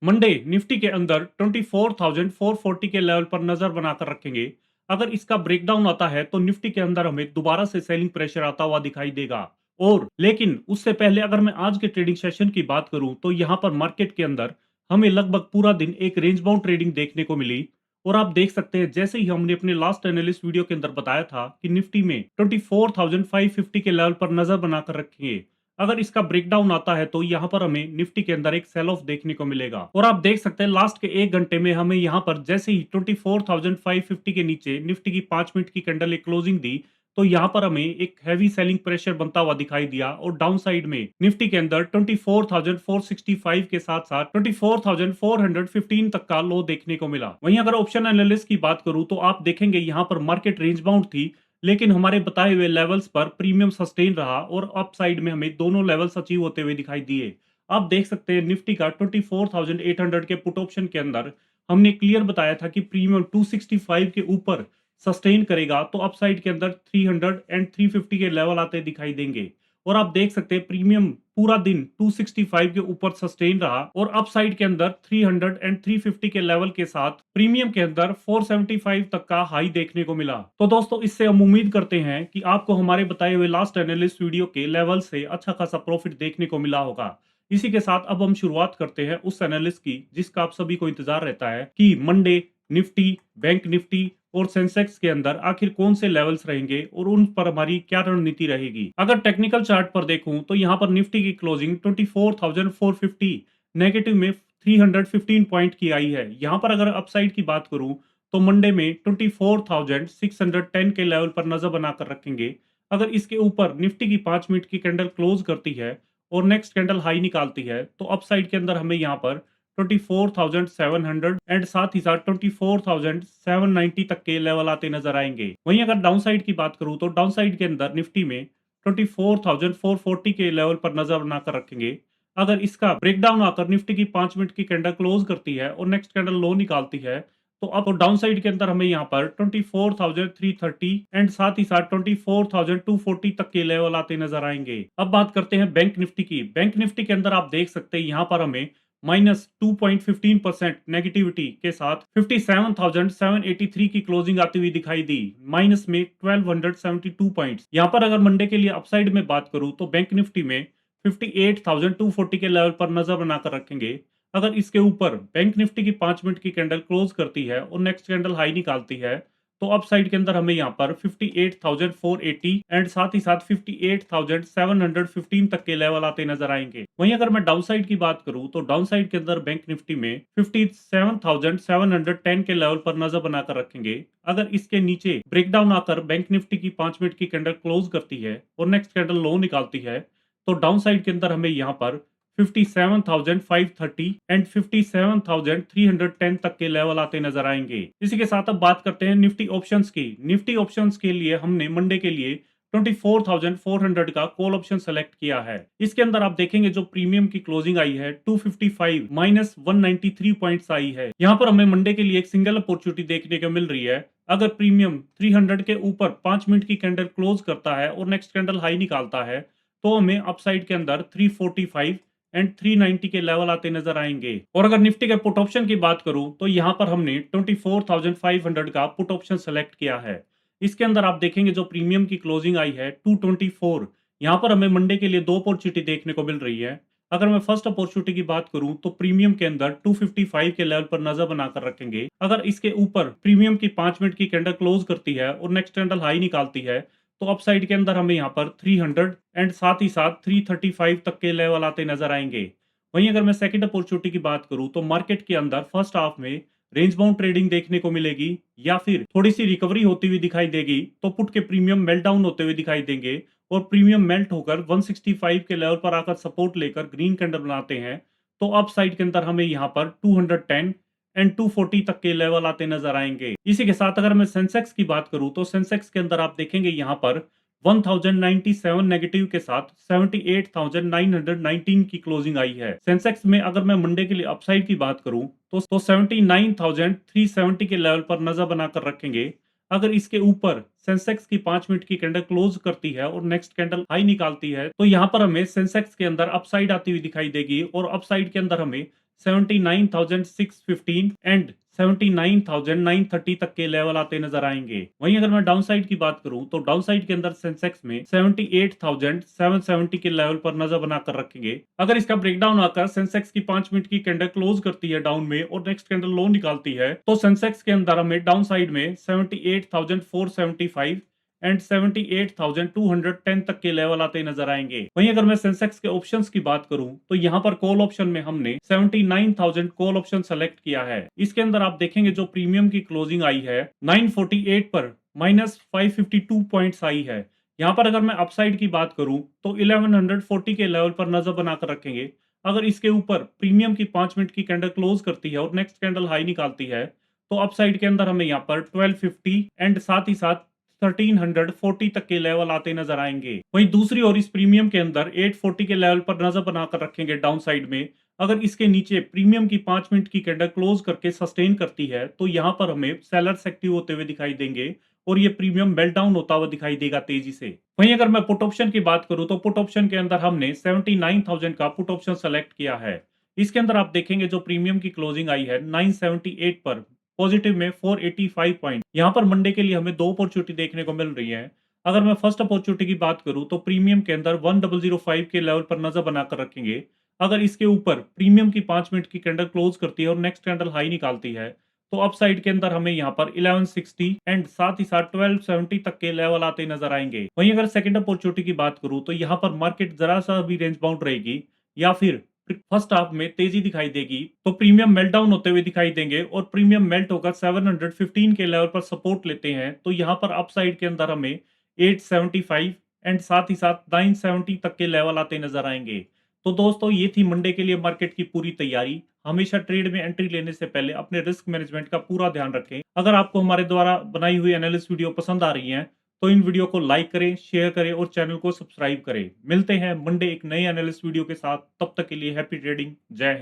Monday Nifty के अंदर 24,440 के लेवल पर नजर बनाकर रखेंगे। अगर इसका ब्रेकडाउन आता है तो निफ्टी के अंदर हमें दोबारा से सेलिंग प्रेशर आता हुआ दिखाई देगा। और लेकिन उससे पहले अगर मैं आज के ट्रेडिंग सेशन की बात करूं तो यहां पर मार्केट के अंदर हमें लगभग पूरा दिन एक रेंज बाउंड ट्रेडिंग देखने को मिली। और आप देख सकते हैं जैसे ही हमने अपने लास्ट एनालिस्ट वीडियो के अंदर बताया था कि निफ्टी में 24,550 के लेवल पर नजर बनाकर रखेंगे। अगर इसका ब्रेकडाउन आता है तो यहाँ पर हमें निफ्टी के अंदर एक सेल ऑफ देखने को मिलेगा। और आप देख सकते हैं लास्ट के 1 घंटे में हमें यहाँ पर जैसे ही 24,550 के नीचे निफ्टी की 5 मिनट की कैंडल एक क्लोजिंग दी तो यहाँ पर हमें एक हैवी सेलिंग प्रेशर बनता हुआ दिखाई दिया और डाउन साइड में निफ्टी के अंदर 24,465 के साथ साथ 24,415 तक का लो देखने को मिला। वहीं अगर ऑप्शन एनालिस्ट की बात करूं तो आप देखेंगे यहाँ पर मार्केट रेंज बाउंड थी, लेकिन हमारे बताए हुए लेवल्स पर प्रीमियम सस्टेन रहा और अप साइड में हमें दोनों लेवल्स अचीव होते हुए दिखाई दिए। आप देख सकते हैं निफ्टी का 24,800 के पुट ऑप्शन के अंदर हमने क्लियर बताया था कि प्रीमियम 265 के ऊपर सस्टेन करेगा तो अप साइड के अंदर 300 एंड 350 के लेवल आते दिखाई देंगे। और आप देख सकते हैं प्रीमियम पूरा दिन 265 के ऊपर सस्टेन रहा और अप साइड के अंदर 300 एंड 350 के लेवल के साथ प्रीमियम के अंदर 475 तक का हाई देखने को मिला। तो दोस्तों इससे हम उम्मीद करते हैं कि आपको हमारे बताए हुए लास्ट एनालिस्ट वीडियो के लेवल से अच्छा खासा प्रॉफिट देखने को मिला होगा। इसी के साथ अब हम शुरुआत करते हैं उस एनालिस्ट की जिसका आप सभी को इंतजार रहता है कि मंडे निफ्टी, बैंक निफ्टी और सेंसेक्स के अंदर आखिर कौन से लेवल्स रहेंगे और उन पर हमारी क्या रणनीति रहेगी। अगर टेक्निकल चार्ट पर देखूं तो यहाँ पर निफ्टी की क्लोजिंग 24,450 नेगेटिव में 315 पॉइंट की आई है। यहाँ पर अगर अपसाइड की बात करूं तो मंडे में 24,610 के लेवल पर नजर बनाकर रखेंगे। अगर इसके ऊपर निफ्टी की 5 मिनट की कैंडल क्लोज करती है और नेक्स्ट कैंडल हाई निकालती है तो अपसाइड के अंदर हमें यहाँ पर 24,700 एंड साथ ही साथ 24,790 तक के लेवल आते नजर आएंगे। वहीं अगर डाउन साइड की बात करूं तो डाउन साइड के अंदर निफ्टी में 24,440 के लेवल पर नजर बनाकर रखेंगे। अगर इसका ब्रेकडाउन आकर निफ्टी की 5 मिनट की कैंडल क्लोज करती है और नेक्स्ट कैंडल लो निकालती है तो अप और डाउन साइड के अंदर हमें यहाँ पर 24,330 एंड साथ ही साथ 24,240 तक के लेवल आते नजर आएंगे। अब बात करते हैं बैंक निफ्टी की। बैंक निफ्टी के अंदर आप देख सकते हैं यहाँ पर हमें -2.15% नेगेटिविटी के साथ 57,783 की क्लोजिंग आती हुई दिखाई दी, माइनस में 1272 पॉइंट्स। यहाँ पर अगर मंडे के लिए अपसाइड में बात करूं तो बैंक निफ्टी में 58,240 के लेवल पर नजर बनाकर रखेंगे। अगर इसके ऊपर बैंक निफ्टी की 5 मिनट की कैंडल क्लोज करती है और नेक्स्ट कैंडल हाई निकालती है तो अप साइड के अंदर हमें यहाँ पर 58,480 एंड साथ ही साथ 58,715 तक के लेवल आते नजर आएंगे। वहीं अगर मैं डाउन साइड की बात करूं तो डाउन साइड के अंदर बैंक निफ्टी में 57,710 के लेवल पर नजर बनाकर रखेंगे। अगर इसके नीचे ब्रेकडाउन आकर बैंक निफ्टी की 5 मिनट की कैंडल क्लोज करती है और नेक्स्ट कैंडल लो निकालती है तो डाउन साइड के अंदर हमें यहाँ पर 57,530 एंड 57,310 तक के लेवल आते नजर आएंगे। इसी के साथ अब बात करते हैं निफ्टी ऑप्शंस की। निफ्टी ऑप्शंस के लिए हमने मंडे के लिए 24,400 का कॉल ऑप्शन सेलेक्ट किया है। इसके अंदर आप देखेंगे जो प्रीमियम की क्लोजिंग आई है 255 माइनस 193 पॉइंट्स आई है। यहाँ पर हमें मंडे के लिए एक सिंगल अपॉर्चुनिटी देखने को मिल रही है। अगर प्रीमियम 300 के ऊपर 5 मिनट की कैंडल क्लोज करता है और नेक्स्ट कैंडल हाई निकालता है तो हमें अपसाइड के अंदर 345 एंड 390 के लेवल आते नजर आएंगे। और अगर निफ्टी के पुट ऑप्शन की बात करूं तो यहां पर हमने 24,500 का पुट ऑप्शन सेलेक्ट किया है। इसके अंदर आप देखेंगे जो प्रीमियम की क्लोजिंग आई है 224। यहां पर हमें मंडे के लिए दो अपॉर्चुनिटी देखने को मिल रही है। अगर मैं फर्स्ट अपॉर्चुनिटी की बात करूं तो प्रीमियम के अंदर 255 के लेवल पर नजर बनाकर रखेंगे। अगर इसके ऊपर प्रीमियम की 5 मिनट की कैंडल क्लोज करती है और नेक्स्ट कैंडल हाई निकालती है तो अपसाइड के अंदर हमें यहाँ पर 300 एंड साथ ही साथ 335 तक के लेवल आते नजर आएंगे। वहीं अगर मैं सेकंड अपॉर्चुनिटी की बात करूं तो मार्केट के अंदर फर्स्ट हाफ में रेंज बाउंड ट्रेडिंग देखने को मिलेगी या फिर थोड़ी सी रिकवरी होती हुई दिखाई देगी तो पुट के प्रीमियम मेल्ट डाउन होते हुए दिखाई देंगे और प्रीमियम मेल्ट होकर 165 के लेवल पर आकर सपोर्ट लेकर ग्रीन कैंडल बनाते हैं तो अप साइड के अंदर हमें यहाँ पर 210 एंड 240 तक के लेवल आते नजर आएंगे। इसी के साथ अगर मैं सेंसेक्स की बात करूं तो सेंसेक्स के अंदर आप देखेंगे यहाँ पर 1097 नेगेटिव के साथ 78,919 की क्लोजिंग आई है। सेंसेक्स में अगर मैं मंडे के लिए अपसाइड की बात करूं तो 79,370 के लेवल पर नजर बनाकर रखेंगे। अगर इसके ऊपर सेंसेक्स की 5 मिनट की कैंडल क्लोज करती है और नेक्स्ट कैंडल हाई निकालती है तो यहाँ पर हमें सेंसेक्स के अंदर अपसाइड आती हुई दिखाई देगी और अपसाइड के अंदर हमें 79,615 एंड 79,930 तक के लेवल आते नजर आएंगे। वहीं अगर मैं डाउन साइड की बात करूं तो डाउन साइड के अंदर सेंसेक्स में 78,770 के लेवल पर नजर बनाकर रखेंगे। अगर इसका ब्रेकडाउन आकर सेंसेक्स की 5 मिनट की कैंडल क्लोज करती है डाउन में और नेक्स्ट कैंडल लो निकालती है तो सेंसेक्स के अंदर हमें डाउन साइड में 78,475 एंड 78,210 तक के लेवल आते नजर आएंगे। वहीं अगर मैं सेंसेक्स के ऑप्शंस की बात करूं तो यहां पर कॉल ऑप्शन में हमने 79,000 कॉल ऑप्शन सेलेक्ट किया है। इसके अंदर आप देखेंगे जो प्रीमियम की क्लोजिंग आई है 948 पर -552 पॉइंट्स आई है। यहाँ पर अगर मैं अपसाइड की बात करूं तो 1140 के लेवल पर नजर बनाकर रखेंगे। अगर इसके ऊपर प्रीमियम की 5 मिनट की कैंडल क्लोज करती है और नेक्स्ट कैंडल हाई निकालती है तो अपसाइड के अंदर हमें यहाँ पर 1250 एंड साथ ही साथ 1340 तक के लेवल आते नजर आएंगे। वहीं दूसरी ओर इस प्रीमियम के अंदर 840 के लेवल पर नजर बनाकर रखेंगे डाउन साइड में। अगर इसके नीचे प्रीमियम की 5 मिनट की कैंडल क्लोज करके सस्टेन करती है तो यहाँ पर हमें सेलर्स एक्टिव होते हुए दिखाई देंगे और ये प्रीमियम मेल्ट डाउन होता हुआ दिखाई देगा तेजी से। वहीं अगर मैं पुट ऑप्शन की बात करूं तो पुट ऑप्शन के अंदर हमने 79,000 का पुट ऑप्शन सेलेक्ट किया है। इसके अंदर आप देखेंगे जो प्रीमियम की क्लोजिंग आई है 978 पर पॉजिटिव में 485 पॉइंट। यहाँ पर मंडे के लिए हमें दो अपॉर्चुनिटी देखने को मिल रही है। अगर मैं फर्स्ट अपॉर्चुनिटी की बात करूं तो प्रीमियम के अंदर 1005 के लेवल पर नजर बनाकर रखेंगे। अगर इसके ऊपर प्रीमियम की 5 मिनट की कैंडल क्लोज करती है और नेक्स्ट कैंडल हाई निकालती है तो अपसाइड के अंदर हमें यहाँ पर 1160 एंड साथ ही साथ 1270 तक के लेवल आते नजर आएंगे। वहीं अगर सेकंड अपॉर्चुनिटी की बात करूं तो यहाँ पर मार्केट जरा सा भी रेंज बाउंड रहेगी या फिर फर्स्ट हाफ में तेजी दिखाई देगी तो प्रीमियम मेल्ट डाउन होते हुए दिखाई देंगे और प्रीमियम मेल्ट होकर 715 के लेवल पर सपोर्ट लेते हैं तो यहाँ पर अपसाइड के अंदर हमें 875 एंड साथ ही साथ 970 तक के लेवल आते नजर आएंगे। तो दोस्तों ये थी मंडे के लिए मार्केट की पूरी तैयारी। हमेशा ट्रेड में एंट्री लेने से पहले अपने रिस्क मैनेजमेंट का पूरा ध्यान रखें। अगर आपको हमारे द्वारा बनाई हुई एनालिसिस वीडियो पसंद आ रही हैं तो इन वीडियो को लाइक करें, शेयर करें और चैनल को सब्सक्राइब करें। मिलते हैं मंडे एक नए एनालिसिस वीडियो के साथ। तब तक के लिए हैप्पी ट्रेडिंग। जय हिंद।